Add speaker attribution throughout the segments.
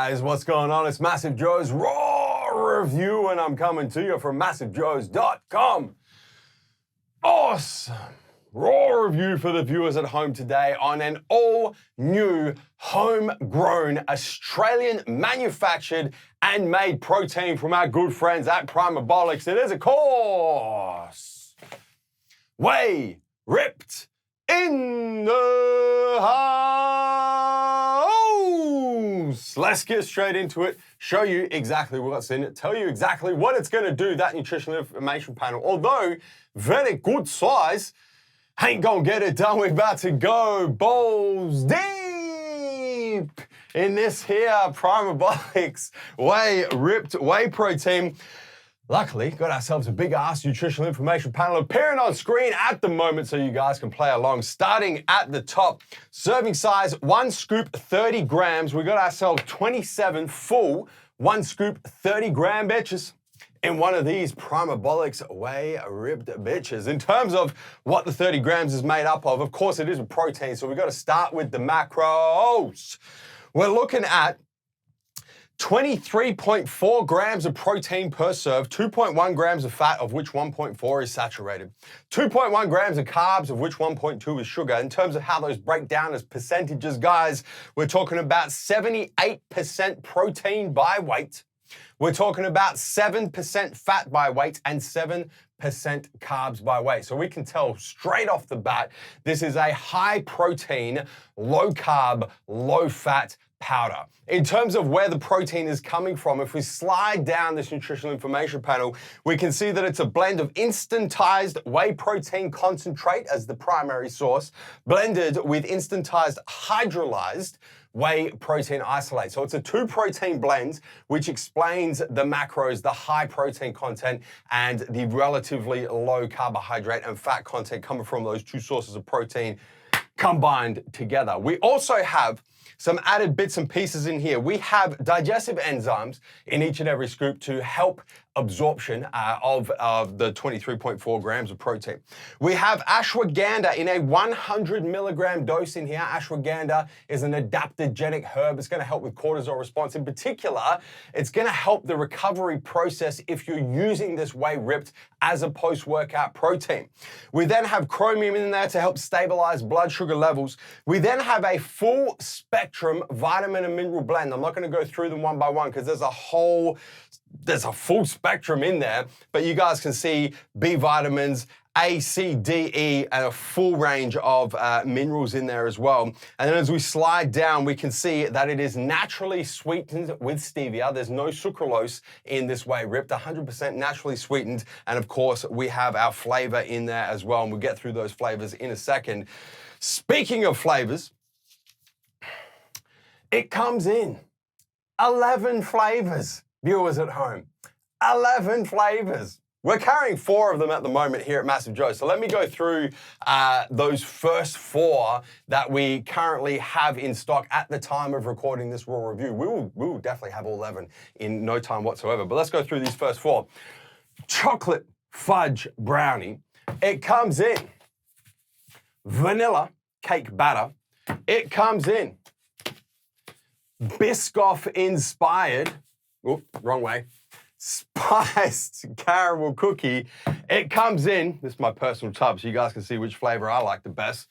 Speaker 1: guys, what's going on? It's MassiveJoes Raw Review, and I'm coming to you from MassiveJoes.com. Awesome Raw Review for the viewers at home today on an all-new, homegrown, Australian manufactured and made protein from our good friends at Primabolics. It is, of course, Whey ripped in the house. Let's get straight into it, show you exactly what's in it, tell you exactly what it's going to do, that nutritional information panel. Although very good size, ain't gonna get it done. We're about to go balls deep in this here Primabolics Whey ripped whey protein. Luckily, got ourselves a big-ass nutritional information panel appearing on screen at the moment so you guys can play along. Starting at the top, serving size, 1 scoop, 30 grams. We got ourselves 27 full 1 scoop, 30 gram bitches in one of these Primabolics Whey ripped bitches. In terms of what the 30 grams is made up of course it is a protein, so we've got to start with the macros. We're looking at 23.4 grams of protein per serve, 2.1 grams of fat, of which 1.4 is saturated, 2.1 grams of carbs, of which 1.2 is sugar. In terms of how those break down as percentages, guys, we're talking about 78% protein by weight. We're talking about 7% fat by weight and 7% carbs by weight. So we can tell straight off the bat, this is a high protein, low carb, low fat powder. In terms of where the protein is coming from, if we slide down this nutritional information panel, we can see that it's a blend of instantized whey protein concentrate as the primary source, blended with instantized hydrolyzed whey protein isolate. So it's a 2 protein blend, which explains the macros, the high protein content and the relatively low carbohydrate and fat content coming from those 2 sources of protein combined together. We also have some added bits and pieces in here. We have digestive enzymes in each and every scoop to help absorption of the 23.4 grams of protein. We have ashwagandha in a 100 milligram dose in here. Ashwagandha is an adaptogenic herb. It's going to help with cortisol response. In particular, it's going to help the recovery process if you're using this whey ripped as a post-workout protein. We then have chromium in there to help stabilize blood sugar levels. We then have a full spectrum vitamin and mineral blend. I'm not going to go through them one by one because there's a full spectrum in there, but you guys can see B vitamins, A, C, D, E, and a full range of minerals in there as well. And then as we slide down, we can see that it is naturally sweetened with stevia. There's no sucralose in this whey ripped, 100% naturally sweetened. And of course, we have our flavor in there as well, and we'll get through those flavors in a second. Speaking of flavors, it comes in 11 flavors. Viewers at home, 11 flavors. We're carrying 4 of them at the moment here at MassiveJoes. So let me go through those first 4 that we currently have in stock at the time of recording this raw review. We will definitely have all 11 in no time whatsoever. But let's go through these first 4. Chocolate fudge brownie. It comes in vanilla cake batter. It comes in Biscoff inspired. Oop, wrong way. Spiced caramel cookie. It comes in, this is my personal tub so you guys can see which flavor I like the best.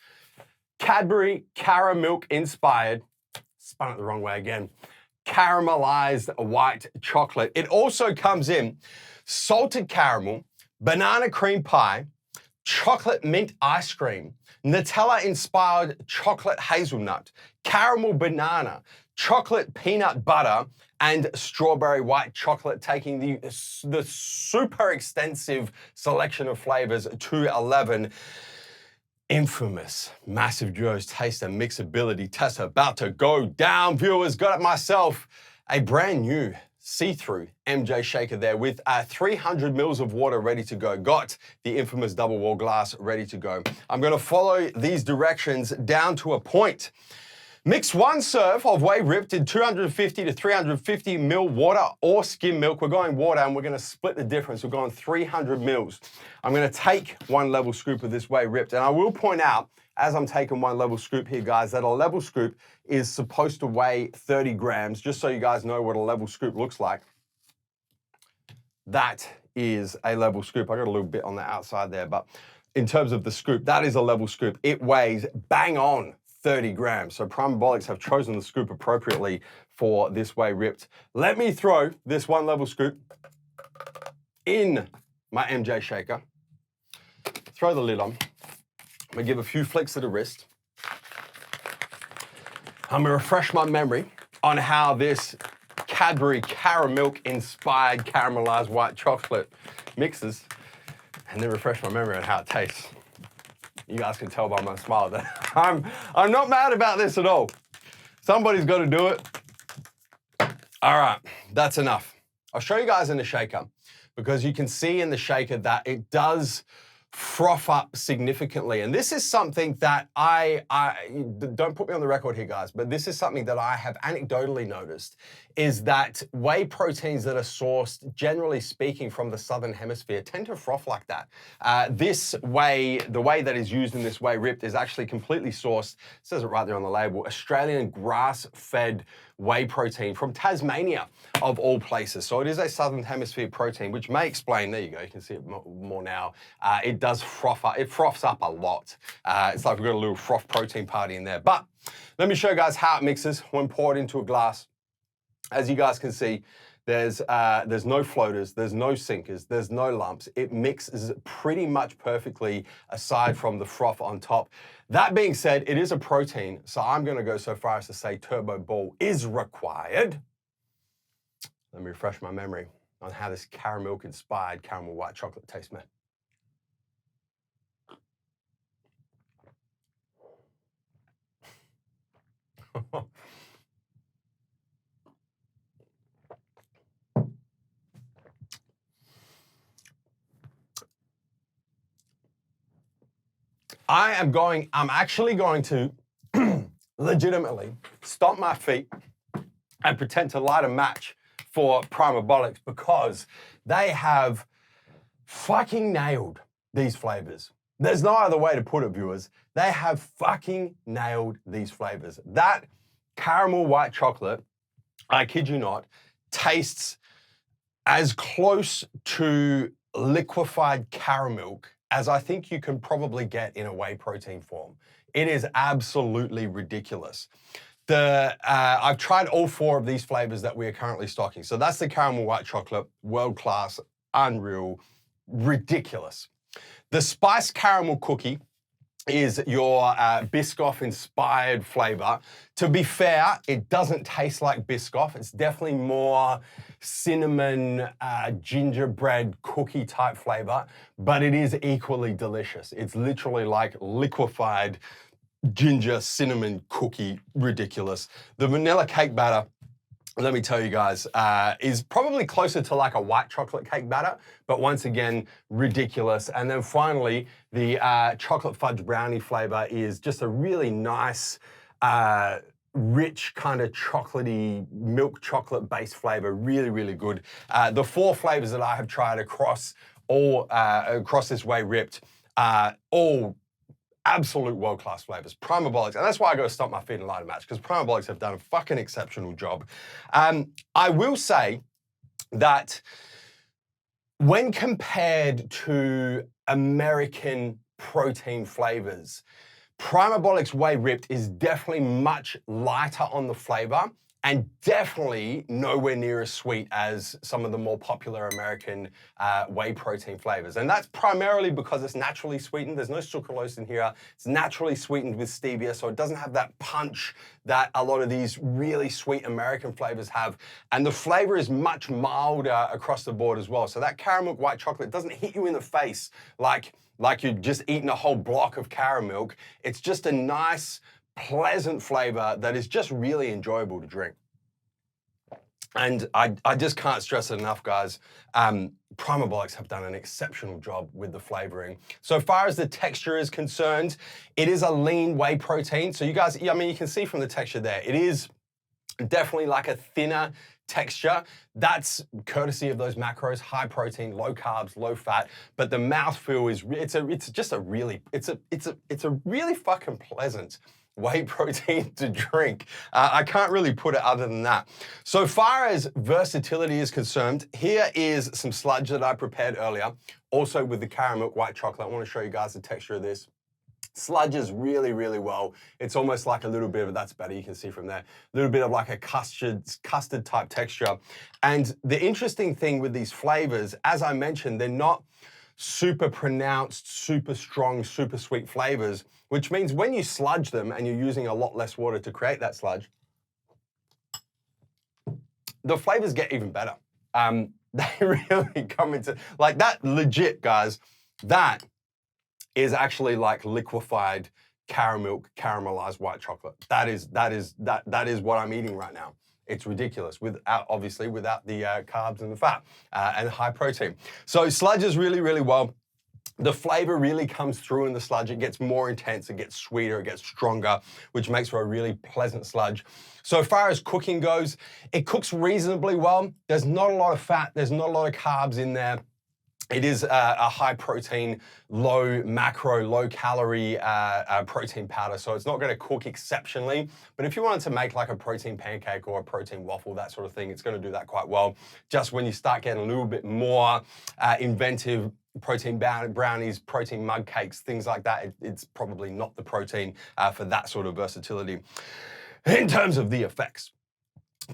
Speaker 1: Cadbury Caramilk inspired, spun it the wrong way again, caramelized white chocolate. It also comes in salted caramel, banana cream pie, chocolate mint ice cream, Nutella inspired chocolate hazelnut, caramel banana, chocolate peanut butter, and strawberry white chocolate, taking the super extensive selection of flavors to 11. Infamous MassiveJoes taste and mixability test about to go down. Viewers, got myself a brand new see-through MJ shaker there with 300 mils of water ready to go. Got the infamous double wall glass ready to go. I'm going to follow these directions down to a point. Mix 1 serve of whey ripped in 250 to 350 ml water or skim milk. We're going water and we're going to split the difference. We're going 300 mils. I'm going to take 1 level scoop of this whey ripped. And I will point out, as I'm taking 1 level scoop here, guys, that a level scoop is supposed to weigh 30 grams, just so you guys know what a level scoop looks like. That is a level scoop. I got a little bit on the outside there, but in terms of the scoop, that is a level scoop. It weighs bang on 30 grams. So Primabolics have chosen the scoop appropriately for this whey ripped. Let me throw this 1 level scoop in my MJ shaker. Throw the lid on. I'm gonna give a few flicks to the wrist. I'm gonna refresh my memory on how this Cadbury Caramilk inspired caramelized white chocolate mixes, and then refresh my memory on how it tastes. You guys can tell by my smile that I'm not mad about this at all. Somebody's got to do it. All right, that's enough. I'll show you guys in the shaker, because you can see in the shaker that it does froth up significantly. And this is something that I don't put me on the record here, guys, but this is something that I have anecdotally noticed, is that whey proteins that are sourced, generally speaking, from the Southern Hemisphere tend to froth like that. This whey, the whey that is used in this whey ripped, is actually completely sourced, it says it right there on the label, Australian grass-fed whey protein from Tasmania, of all places. So it is a Southern Hemisphere protein, which may explain, there you go, you can see it more now. It does froth up, it froths up a lot. It's like we've got a little froth protein party in there. But let me show you guys how it mixes when poured into a glass. As you guys can see, there's no floaters, there's no sinkers, there's no lumps. It mixes pretty much perfectly aside from the froth on top. That being said, it is a protein, so I'm gonna go so far as to say turbo ball is required. Let me refresh my memory on how this Caramilk inspired caramel white chocolate tastes, man. I'm actually going to legitimately stomp my feet and pretend to light a match for Primabolics, because they have fucking nailed these flavors. There's no other way to put it, viewers. They have fucking nailed these flavors. That caramel white chocolate, I kid you not, tastes as close to liquefied Caramilk as I think you can probably get in a whey protein form. It is absolutely ridiculous. I've tried all 4 of these flavors that we are currently stocking. So that's the caramel white chocolate, world-class, unreal, ridiculous. The spiced caramel cookie is your Biscoff-inspired flavor. To be fair, it doesn't taste like Biscoff. It's definitely more cinnamon, gingerbread cookie type flavor, but it is equally delicious. It's literally like liquefied ginger cinnamon cookie, ridiculous. The vanilla cake batter, let me tell you guys, is probably closer to like a white chocolate cake batter, but once again, ridiculous. And then finally, the chocolate fudge brownie flavor is just a really nice, rich kind of chocolatey, milk chocolate based flavor, really, really good. The 4 flavors that I have tried across this whey ripped, all absolute world-class flavors. Primabolics, and that's why I go stomp my feet and light a match, because Primabolics have done a fucking exceptional job. I will say that when compared to American protein flavors, Primabolics Whey Ripped is definitely much lighter on the flavor and definitely nowhere near as sweet as some of the more popular American whey protein flavors. And that's primarily because it's naturally sweetened. There's no sucralose in here. It's naturally sweetened with stevia, so it doesn't have that punch that a lot of these really sweet American flavors have. And the flavor is much milder across the board as well. So that Caramilk white chocolate doesn't hit you in the face like you've just eaten a whole block of Caramilk. It's just a nice, pleasant flavor that is just really enjoyable to drink. And I just can't stress it enough, guys. Primabolics have done an exceptional job with the flavoring. So far as the texture is concerned, it is a lean whey protein. So you guys, I mean, you can see from the texture there, it is definitely like a thinner texture. That's courtesy of those macros: high protein, low carbs, low fat. But the mouthfeel is it's a really fucking pleasant whey protein to drink. I can't really put it other than that. So far as versatility is concerned, here is some sludge that I prepared earlier, also with the Caramilk white chocolate. I want to show you guys the texture of this. Sludges really, really well. It's almost like a little bit of, that's better, you can see from there, a little bit of like a custard type texture. And the interesting thing with these flavors, as I mentioned, they're not super pronounced, super strong, super sweet flavors, which means when you sludge them and you're using a lot less water to create that sludge, the flavors get even better. They really come into, like that legit, guys, that is actually like liquefied Caramilk, caramelized white chocolate. That is what I'm eating right now. It's ridiculous, obviously without the carbs and the fat and high protein. So sludges really, really well. The flavor really comes through in the sludge. It gets more intense, it gets sweeter, it gets stronger, which makes for a really pleasant sludge. So far as cooking goes, it cooks reasonably well. There's not a lot of fat, there's not a lot of carbs in there. It is a high protein, low macro, low calorie protein powder, so it's not going to cook exceptionally. But if you wanted to make like a protein pancake or a protein waffle, that sort of thing, it's going to do that quite well. Just when you start getting a little bit more inventive, protein brownies, protein mug cakes, things like that, it's probably not the protein for that sort of versatility. In terms of the effects,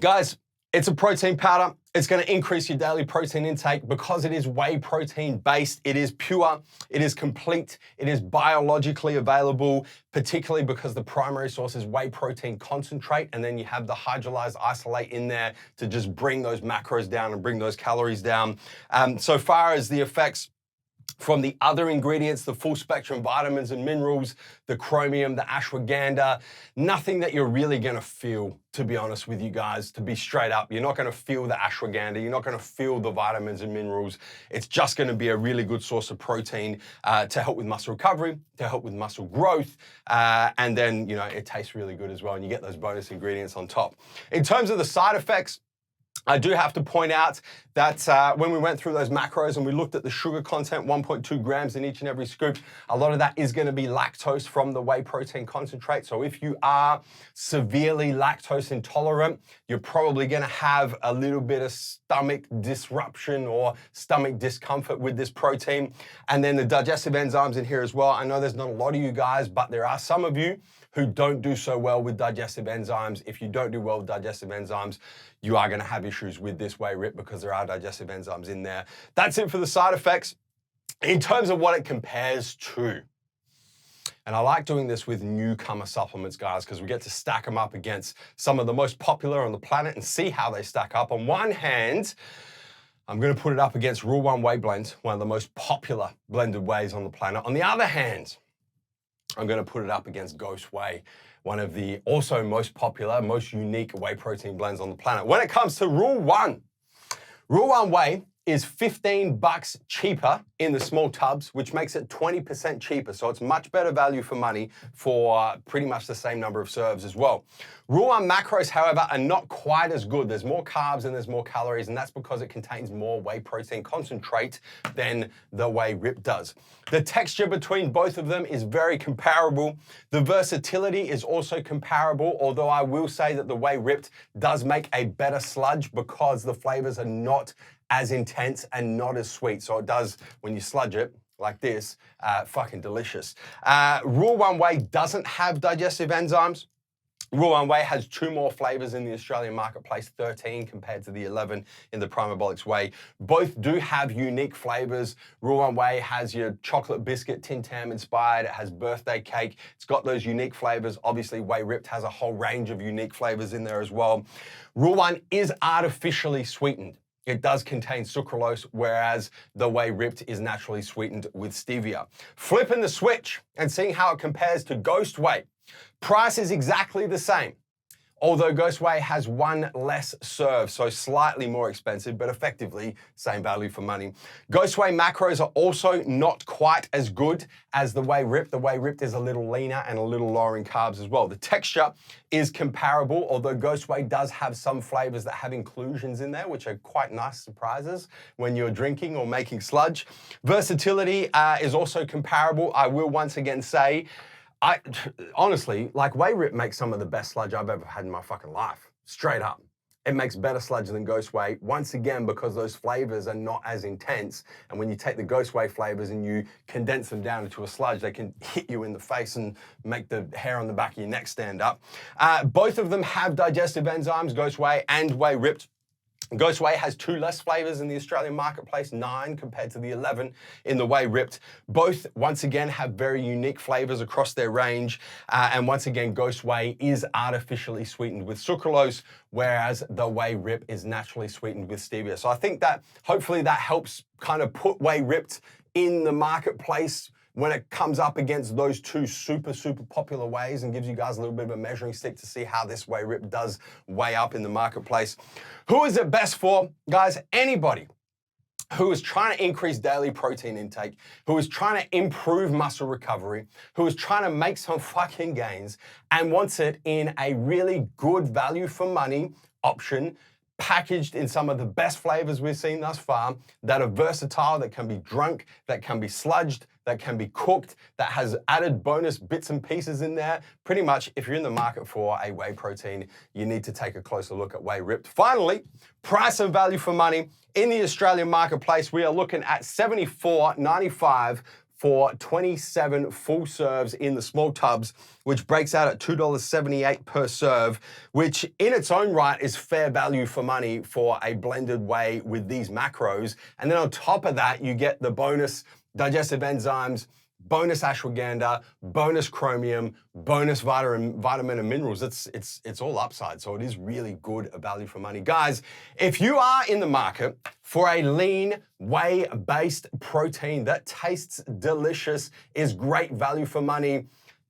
Speaker 1: guys, it's a protein powder. It's going to increase your daily protein intake because it is whey protein based. It is pure, it is complete, it is biologically available, particularly because the primary source is whey protein concentrate, and then you have the hydrolyzed isolate in there to just bring those macros down and bring those calories down. So far as the effects from the other ingredients, the full spectrum vitamins and minerals, the chromium, the ashwagandha, nothing that you're really going to feel, to be honest with you guys, to be straight up. You're not going to feel the ashwagandha. You're not going to feel the vitamins and minerals. It's just going to be a really good source of protein to help with muscle recovery, to help with muscle growth. And then, you know, it tastes really good as well. And you get those bonus ingredients on top. In terms of the side effects, I do have to point out that when we went through those macros and we looked at the sugar content, 1.2 grams in each and every scoop, a lot of that is going to be lactose from the whey protein concentrate. So if you are severely lactose intolerant, you're probably going to have a little bit of stomach disruption or stomach discomfort with this protein. And then the digestive enzymes in here as well. I know there's not a lot of you guys, but there are some of you who don't do so well with digestive enzymes. If you don't do well with digestive enzymes, you are going to have issues with this whey rip because there are digestive enzymes in there. That's it for the side effects. In terms of what it compares to, and I like doing this with newcomer supplements, guys, because we get to stack them up against some of the most popular on the planet and see how they stack up. On one hand, I'm going to put it up against Rule 1 Whey Blend, one of the most popular blended wheys on the planet. On the other hand, I'm going to put it up against Ghost Whey, one of the also most popular, most unique whey protein blends on the planet. When it comes to Rule 1 Whey is $15 cheaper in the small tubs, which makes it 20% cheaper. So it's much better value for money for pretty much the same number of serves as well. Rule 1 macros, however, are not quite as good. There's more carbs and there's more calories, and that's because it contains more whey protein concentrate than the whey rip does. The texture between both of them is very comparable. The versatility is also comparable, although I will say that the whey ripped does make a better sludge because the flavors are not as intense and not as sweet. So it does, when you sludge it like this, fucking delicious. Rule 1 Whey doesn't have digestive enzymes. Rule 1 Whey has 2 more flavors in the Australian marketplace, 13 compared to the 11 in the Primabolics Whey. Both do have unique flavors. Rule 1 Whey has your chocolate biscuit, Tim Tam inspired. It has birthday cake. It's got those unique flavors. Obviously, Whey Ripped has a whole range of unique flavors in there as well. Rule 1 is artificially sweetened. It does contain sucralose, whereas the Whey Ripped is naturally sweetened with stevia. Flipping the switch and seeing how it compares to Ghost Whey. Price is exactly the same. although Ghost Whey has one less serve, so slightly more expensive, but effectively same value for money. Ghost Whey macros are also not quite as good as the Whey Ripped. The Whey Ripped is a little leaner and a little lower in carbs as well. The texture is comparable, although Ghost Whey does have some flavors that have inclusions in there, which are quite nice surprises when you're drinking or making sludge. Versatility is also comparable. I will once again say, honestly, like Whey Ripped makes some of the best sludge I've ever had in my fucking life. Straight up. It makes better sludge than Ghost Whey, once again, because those flavors are not as intense. And when you take the Ghost Whey flavors and you condense them down into a sludge, they can hit you in the face and make the hair on the back of your neck stand up. Both of them have digestive enzymes, Ghost Whey and Whey Ripped. Ghost Whey has 2 less flavors in the Australian marketplace, 9 compared to the 11 in the Whey Ripped. Both, once again, have very unique flavors across their range. And once again, Ghost Whey is artificially sweetened with sucralose, whereas the Whey Ripped is naturally sweetened with stevia. So I think that hopefully that helps kind of put Whey Ripped in the marketplace when it comes up against those 2 super popular wheys, and gives you guys a little bit of a measuring stick to see how this Whey Ripped does weigh up in the marketplace. Who is it best for? Guys, anybody who is trying to increase daily protein intake, who is trying to improve muscle recovery, who is trying to make some fucking gains, and wants it in a really good value for money option, packaged in some of the best flavors we've seen thus far, that are versatile, that can be drunk, that can be sludged, that can be cooked, that has added bonus bits and pieces in there. Pretty much, if you're in the market for a whey protein, you need to take a closer look at Whey Ripped. Finally, price and value for money. In the Australian marketplace, we are looking at $74.95 for 27 full serves in the small tubs, which breaks out at $2.78 per serve, which in its own right is fair value for money for a blended whey with these macros. And then on top of that, you get the bonus digestive enzymes, bonus ashwagandha, bonus chromium, bonus vitamin and minerals. It's all upside, so it is really good value for money. Guys, if you are in the market for a lean, whey-based protein that tastes delicious, is great value for money,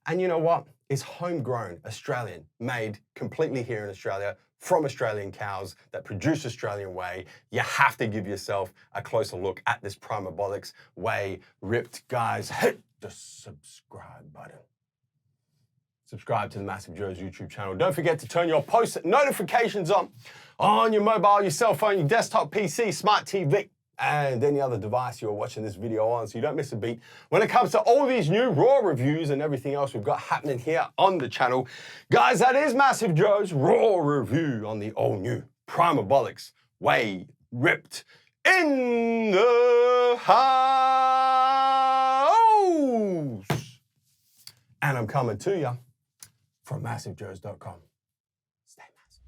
Speaker 1: and you know what? Is homegrown, Australian, made completely here in Australia, from Australian cows that produce Australian whey, you have to give yourself a closer look at this Primabolics Whey Ripped. Guys, hit the subscribe button. Subscribe to the MassiveJoes YouTube channel. Don't forget to turn your post notifications on your mobile, your cell phone, your desktop PC, smart TV, and any other device you're watching this video on, so you don't miss a beat when it comes to all these new raw reviews and everything else we've got happening here on the channel. Guys, that is MassiveJoes raw review on the all-new Primabolics Whey Ripped in the house. And I'm coming to you from MassiveJoes.com. Stay massive.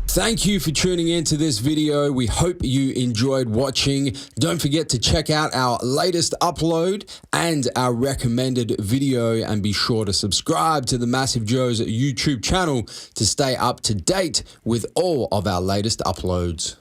Speaker 2: Thank you for tuning in to this video. We hope you enjoyed watching. Don't forget to check out our latest upload and our recommended video, and be sure to subscribe to the MassiveJoes YouTube channel to stay up to date with all of our latest uploads.